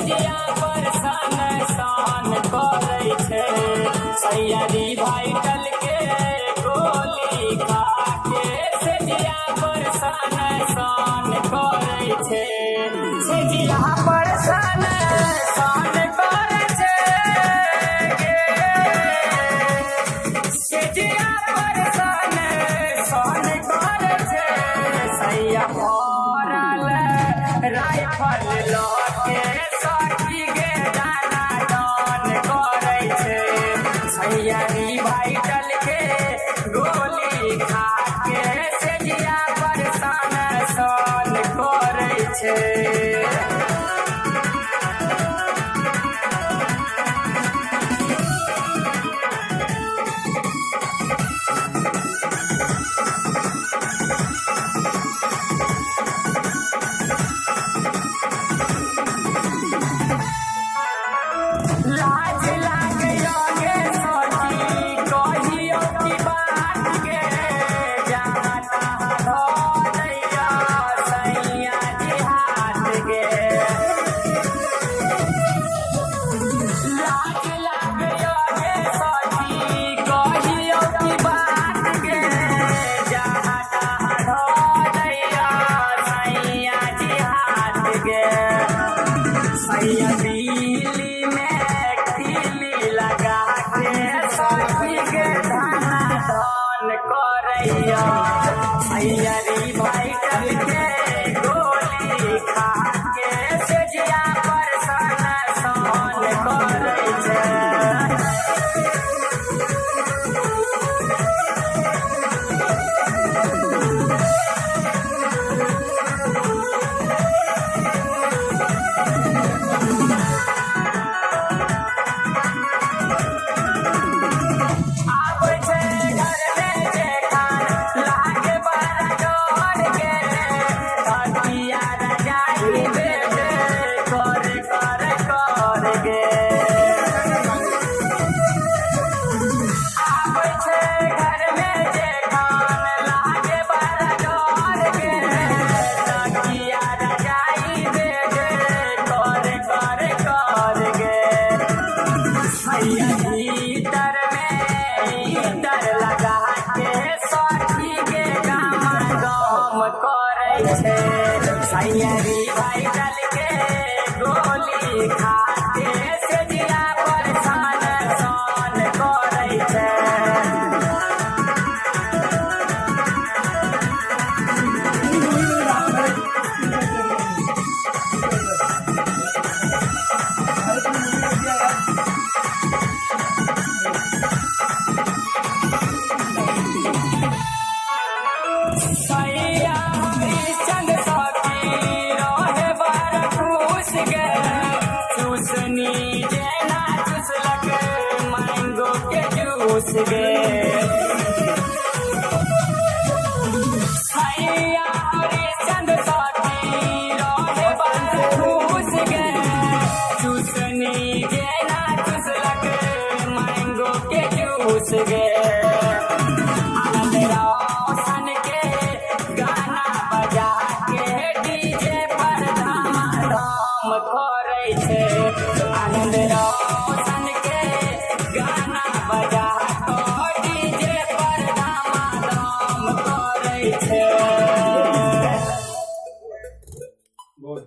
जिया पर सन सन करै छै सैयदी भाई टल के गोली खा के से जिया पर सन सन करै छै से जिया पर सन सन करै छै से जिया पर सन सन करै छै सैया भरल राइफल लके सखी गे दाना दान करै छै सैयदी भाई टल के गोली खा के से जिया पर सन सन करै छै। लाज लागयो गे सखी कहियो की बात गे जहाँ तहाँ धऽ दैया सैया जी हाथ गे लाज लागयो गे सखी कहियो की बात गे जहाँ तहाँ धऽ दैया सैया जी हाथ गे सैया दिल्ली में खिली लगा के सखी के दाना दान करैया सैयदी भाई टल के गोली खा के से जिया पर सन सन करै छै। आबै छै घर में जे खान लागे बड़ा डर गे तकिया रजाई बेटे कर कर कर गे आबै छै घर में जे खान लागे बड़ा डर गे तकिया रजाई बेटे कर कर कर गे सैया भीतर में डर लगा के सखी के गाम गाम करै छै सैयदी भाई टल के गोली खा के से जिया पर सन सन करै छै। सैया हरिश्चंद्र सखी रहे बड़ खुश गे चूसनी जेना चूसलक मैंगो के जूस गे सैया हरिश्चंद्र सखी रहे बड़ खुश गे चूसनी जेना चूसलक मैंगो के जूस गे आनंद रोशन के गाना बजा के डीजे पर धमाधम करै छै आनंद रोशन के गाना बजा के डीजे पर धमाधम करै छै। बोल